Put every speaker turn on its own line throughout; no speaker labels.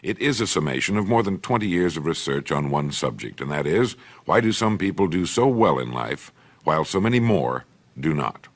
It is a summation of more than 20 years of research on one subject, and that is, why do some people do so well in life, while so many more do not?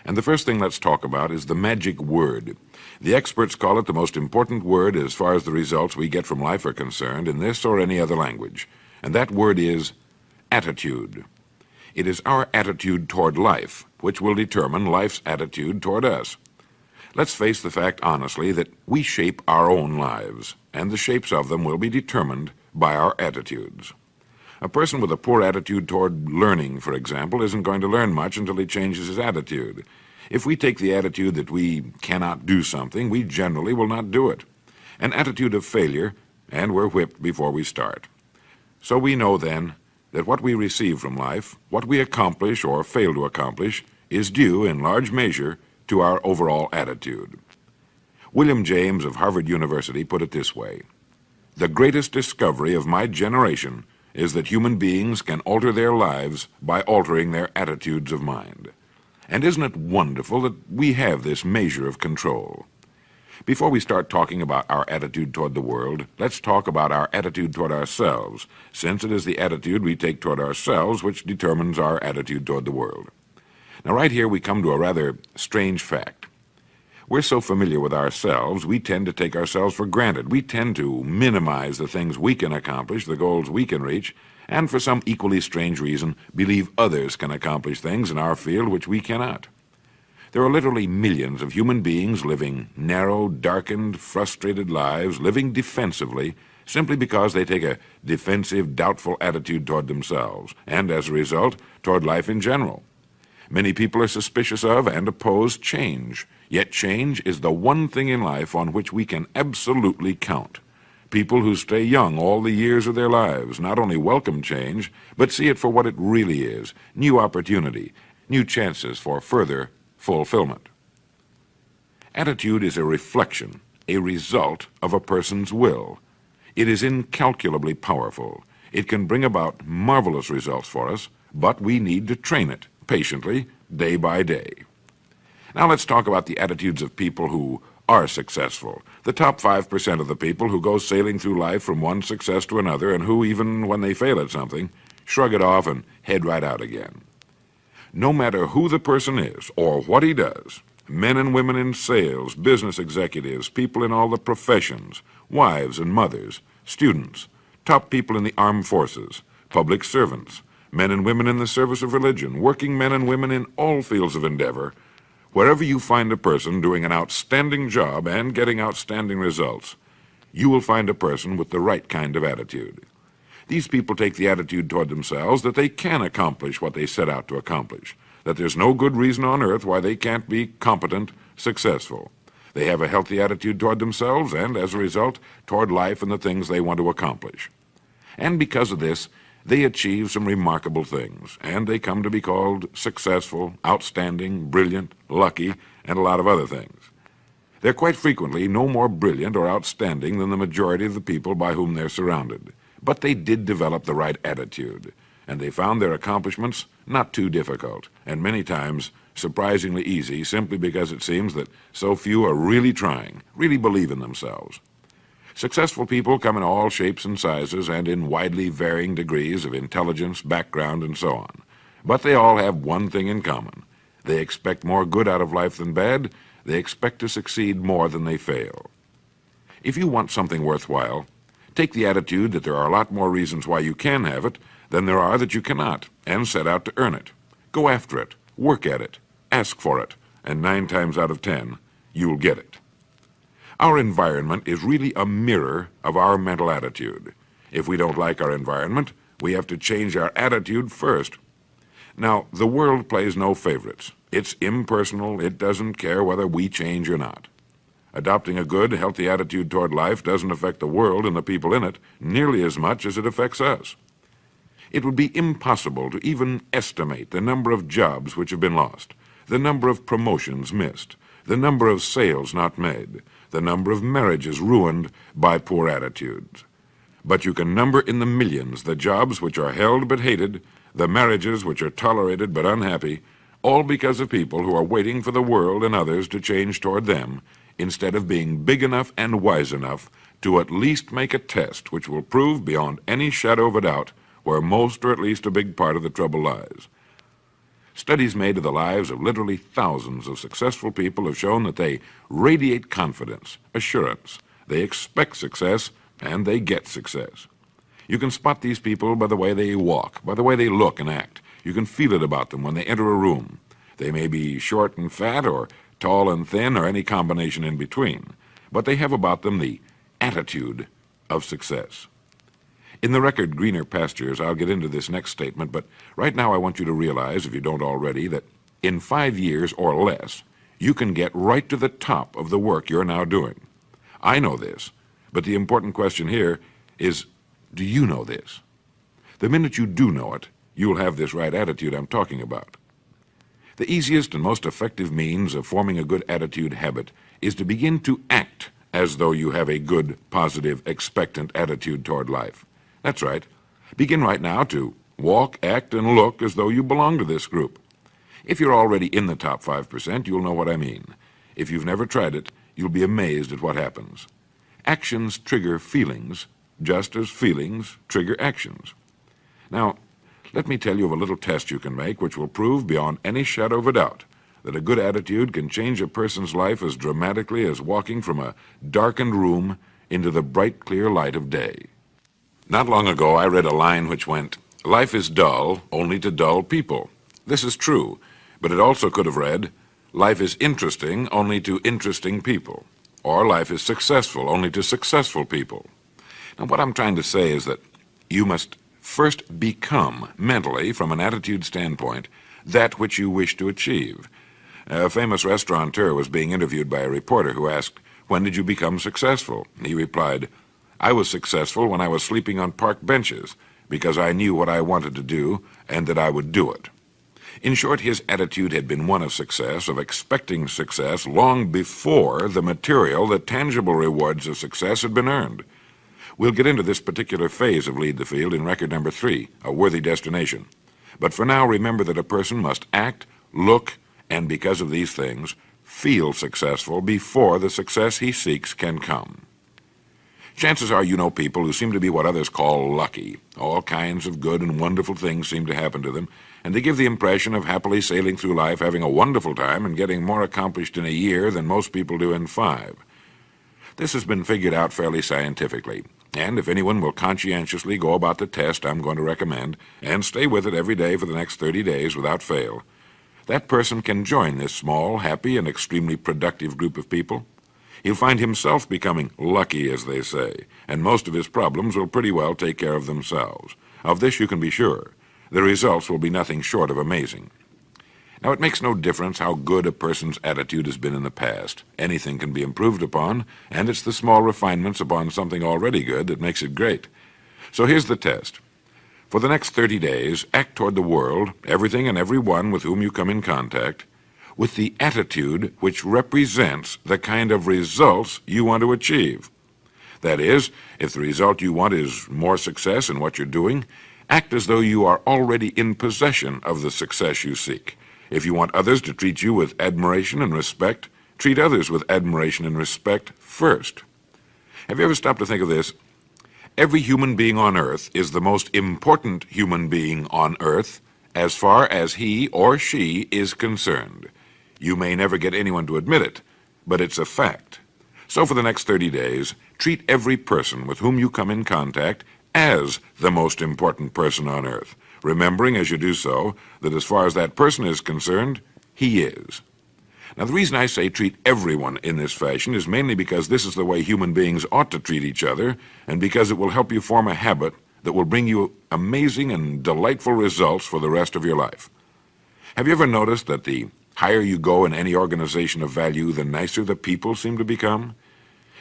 And the first thing let's talk about is the magic word. The experts call it the most important word as far as the results we get from life are concerned in this or any other language, and that word is attitude. It is our attitude toward life which will determine life's attitude toward us. Let's face the fact honestly that we shape our own lives, and the shapes of them will be determined by our attitudes. A person with a poor attitude toward learning, for example, isn't going to learn much until he changes his attitude. If we take the attitude that we cannot do something, we generally will not do it. An attitude of failure, and we're whipped before we start. So we know then that what we receive from life, what we accomplish or fail to accomplish, is due in large measure to our overall attitude. William James of Harvard University put it this way: "The greatest discovery of my generation is that human beings can alter their lives by altering their attitudes of mind." And isn't it wonderful that we have this measure of control? Before we start talking about our attitude toward the world, let's talk about our attitude toward ourselves, since it is the attitude we take toward ourselves which determines our attitude toward the world. Now, right here we come to a rather strange fact. We're so familiar with ourselves, we tend to take ourselves for granted. We tend to minimize the things we can accomplish, the goals we can reach, and for some equally strange reason, believe others can accomplish things in our field which we cannot. There are literally millions of human beings living narrow, darkened, frustrated lives, living defensively, simply because they take a defensive, doubtful attitude toward themselves, and as a result, toward life in general. Many people are suspicious of and oppose change, yet change is the one thing in life on which we can absolutely count. People who stay young all the years of their lives not only welcome change, but see it for what it really is: new opportunity, new chances for further fulfillment. Attitude is a reflection, a result of a person's will. It is incalculably powerful. It can bring about marvelous results for us, but we need to train it patiently, day by day. Now let's talk about the attitudes of people who are successful, the top 5% of the people who go sailing through life from one success to another and who, even when they fail at something, shrug it off and head right out again. No matter who the person is or what he does, men and women in sales, business executives, people in all the professions, wives and mothers, students, top people in the armed forces, public servants, men and women in the service of religion, working men and women in all fields of endeavor, wherever you find a person doing an outstanding job and getting outstanding results, you will find a person with the right kind of attitude. These people take the attitude toward themselves that they can accomplish what they set out to accomplish, that there's no good reason on earth why they can't be competent, successful. They have a healthy attitude toward themselves and, as a result, toward life and the things they want to accomplish. And because of this, they achieve some remarkable things, and they come to be called successful, outstanding, brilliant, lucky, and a lot of other things. They're quite frequently no more brilliant or outstanding than the majority of the people by whom they're surrounded. But they did develop the right attitude, and they found their accomplishments not too difficult, and many times surprisingly easy, simply because it seems that so few are really trying, really believe in themselves. Successful people come in all shapes and sizes and in widely varying degrees of intelligence, background, and so on. But they all have one thing in common. They expect more good out of life than bad. They expect to succeed more than they fail. If you want something worthwhile, take the attitude that there are a lot more reasons why you can have it than there are that you cannot, and set out to earn it. Go after it, work at it, ask for it, and 9 times out of 10, you'll get it. Our environment is really a mirror of our mental attitude. If we don't like our environment, we have to change our attitude first. Now, the world plays no favorites. It's impersonal. It doesn't care whether we change or not. Adopting a good, healthy attitude toward life doesn't affect the world and the people in it nearly as much as it affects us. It would be impossible to even estimate the number of jobs which have been lost, the number of promotions missed, the number of sales not made, the number of marriages ruined by poor attitudes. But you can number in the millions the jobs which are held but hated, the marriages which are tolerated but unhappy, all because of people who are waiting for the world and others to change toward them, instead of being big enough and wise enough to at least make a test which will prove beyond any shadow of a doubt where most or at least a big part of the trouble lies. Studies made of the lives of literally thousands of successful people have shown that they radiate confidence, assurance, they expect success, and they get success. You can spot these people by the way they walk, by the way they look and act. You can feel it about them when they enter a room. They may be short and fat, or tall and thin, or any combination in between, but they have about them the attitude of success. In the record Greener Pastures, I'll get into this next statement, but right now I want you to realize, if you don't already, that in 5 years or less, you can get right to the top of the work you're now doing. I know this, but the important question here is, do you know this? The minute you do know it, you'll have this right attitude I'm talking about. The easiest and most effective means of forming a good attitude habit is to begin to act as though you have a good, positive, expectant attitude toward life. That's right. Begin right now to walk, act, and look as though you belong to this group. If you're already in the top 5%, you'll know what I mean. If you've never tried it, you'll be amazed at what happens. Actions trigger feelings, just as feelings trigger actions. Now, let me tell you of a little test you can make which will prove beyond any shadow of a doubt that a good attitude can change a person's life as dramatically as walking from a darkened room into the bright, clear light of day. Not long ago, I read a line which went, "Life is dull only to dull people." This is true, but it also could have read, "Life is interesting only to interesting people," or "Life is successful only to successful people." Now, what I'm trying to say is that you must first become, mentally, from an attitude standpoint, that which you wish to achieve. A famous restaurateur was being interviewed by a reporter who asked, "When did you become successful?" He replied, "I was successful when I was sleeping on park benches, because I knew what I wanted to do and that I would do it." In short, his attitude had been one of success, of expecting success, long before the material, the tangible rewards of success had been earned. We'll get into this particular phase of Lead the Field in record number 3, A Worthy Destination. But for now, remember that a person must act, look, and because of these things, feel successful before the success he seeks can come. Chances are you know people who seem to be what others call lucky. All kinds of good and wonderful things seem to happen to them, and they give the impression of happily sailing through life, having a wonderful time, and getting more accomplished in a year than most people do in 5. This has been figured out fairly scientifically, and if anyone will conscientiously go about the test I'm going to recommend, and stay with it every day for the next 30 days without fail, that person can join this small, happy, and extremely productive group of people. He'll find himself becoming lucky, as they say, and most of his problems will pretty well take care of themselves. Of this you can be sure. The results will be nothing short of amazing. Now, it makes no difference how good a person's attitude has been in the past. Anything can be improved upon, and it's the small refinements upon something already good that makes it great. So here's the test. For the next 30 days, act toward the world, everything and everyone with whom you come in contact, with the attitude which represents the kind of results you want to achieve. That is, if the result you want is more success in what you're doing, act as though you are already in possession of the success you seek. If you want others to treat you with admiration and respect, treat others with admiration and respect first. Have you ever stopped to think of this? Every human being on earth is the most important human being on earth as far as he or she is concerned. You may never get anyone to admit it, but it's a fact. So for the next 30 days, treat every person with whom you come in contact as the most important person on earth, remembering as you do so that as far as that person is concerned, he is. Now, the reason I say treat everyone in this fashion is mainly because this is the way human beings ought to treat each other, and because it will help you form a habit that will bring you amazing and delightful results for the rest of your life. Have you ever noticed that the higher you go in any organization of value, the nicer the people seem to become?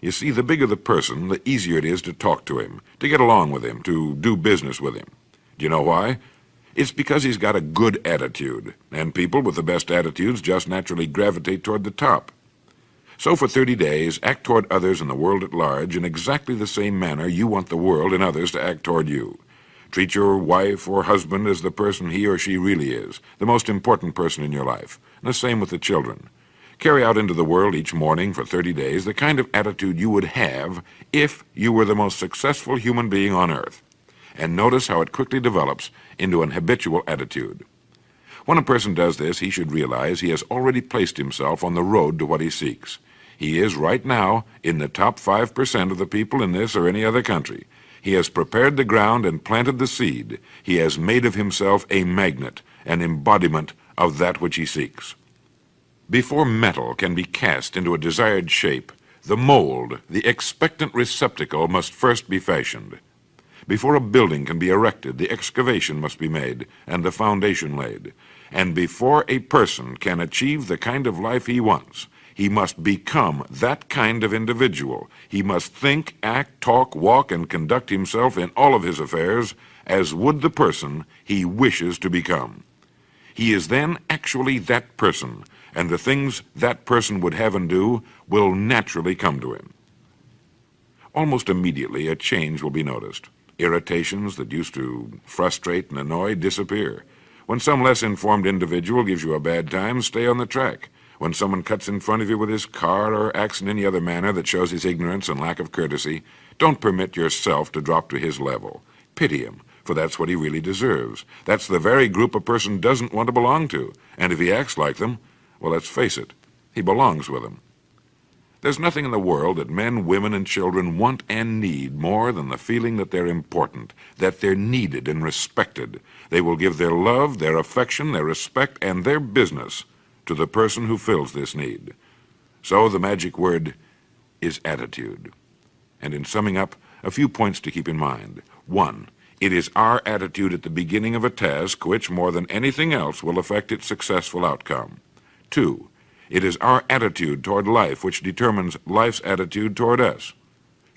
You see, the bigger the person, the easier it is to talk to him, to get along with him, to do business with him. Do you know why? It's because he's got a good attitude, and people with the best attitudes just naturally gravitate toward the top. So for 30 days, act toward others and the world at large in exactly the same manner you want the world and others to act toward you. Treat your wife or husband as the person he or she really is, the most important person in your life. And the same with the children. Carry out into the world each morning for 30 days the kind of attitude you would have if you were the most successful human being on earth. And notice how it quickly develops into an habitual attitude. When a person does this, he should realize he has already placed himself on the road to what he seeks. He is right now in the top 5% of the people in this or any other country. He has prepared the ground and planted the seed. He has made of himself a magnet, an embodiment of that which he seeks. Before metal can be cast into a desired shape, the mold, the expectant receptacle, must first be fashioned. Before a building can be erected, the excavation must be made and the foundation laid. And before a person can achieve the kind of life he wants, he must become that kind of individual. He must think, act, talk, walk, and conduct himself in all of his affairs as would the person he wishes to become. He is then actually that person, and the things that person would have and do will naturally come to him. Almost immediately, a change will be noticed. Irritations that used to frustrate and annoy disappear. When some less informed individual gives you a bad time, stay on the track. When someone cuts in front of you with his car or acts in any other manner that shows his ignorance and lack of courtesy, don't permit yourself to drop to his level. Pity him, for that's what he really deserves. That's the very group a person doesn't want to belong to, and if he acts like them, well, let's face it, he belongs with them. There's nothing in the world that men, women, and children want and need more than the feeling that they're important, that they're needed and respected. They will give their love, their affection, their respect, and their business to the person who fills this need. So the magic word is attitude. And in summing up, a few points to keep in mind. 1, it is our attitude at the beginning of a task which, more than anything else, will affect its successful outcome. 2, it is our attitude toward life which determines life's attitude toward us.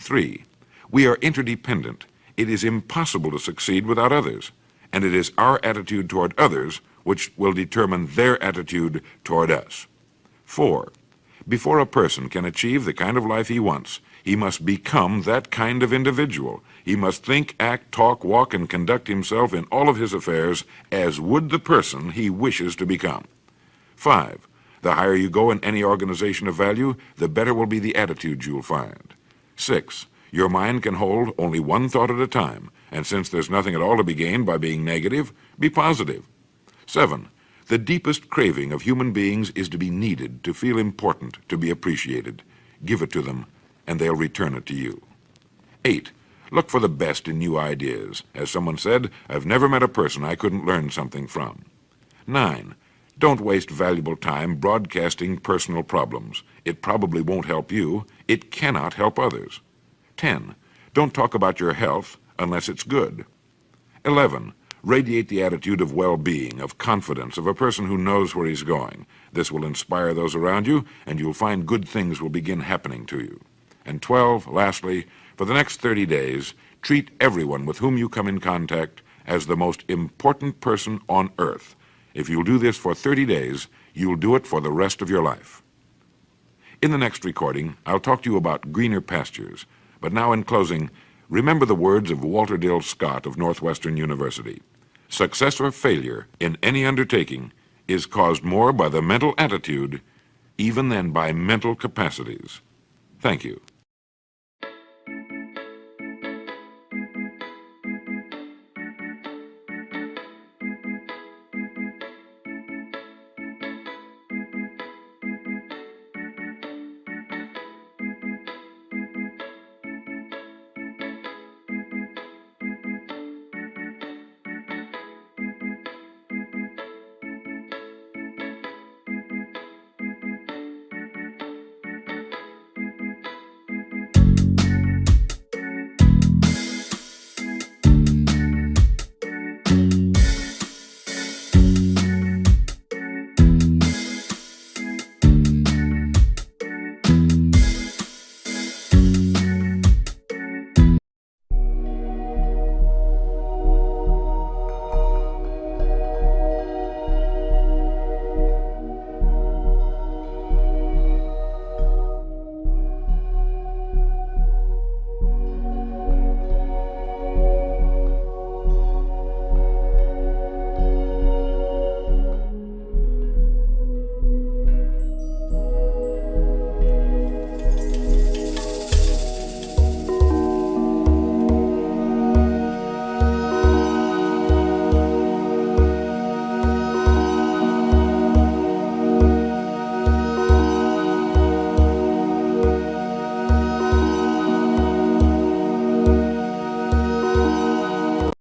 3, we are interdependent. It is impossible to succeed without others, and it is our attitude toward others which will determine their attitude toward us. 4, before a person can achieve the kind of life he wants, he must become that kind of individual. He must think, act, talk, walk, and conduct himself in all of his affairs as would the person he wishes to become. 5, the higher you go in any organization of value, the better will be the attitude you'll find. 6, your mind can hold only one thought at a time, and since there's nothing at all to be gained by being negative, be positive. 7, the deepest craving of human beings is to be needed, to feel important, to be appreciated. Give it to them, and they'll return it to you. 8, look for the best in new ideas. As someone said, I've never met a person I couldn't learn something from. 9, don't waste valuable time broadcasting personal problems. It probably won't help you. It cannot help others. 10, don't talk about your health unless it's good. 11, radiate the attitude of well-being, of confidence, of a person who knows where he's going. This will inspire those around you, and you'll find good things will begin happening to you. And 12, lastly, for the next 30 days, treat everyone with whom you come in contact as the most important person on earth. If you'll do this for 30 days, you'll do it for the rest of your life. In the next recording, I'll talk to you about greener pastures. But now, in closing, remember the words of Walter Dill Scott of Northwestern University. Success or failure in any undertaking is caused more by the mental attitude even than by mental capacities. Thank you.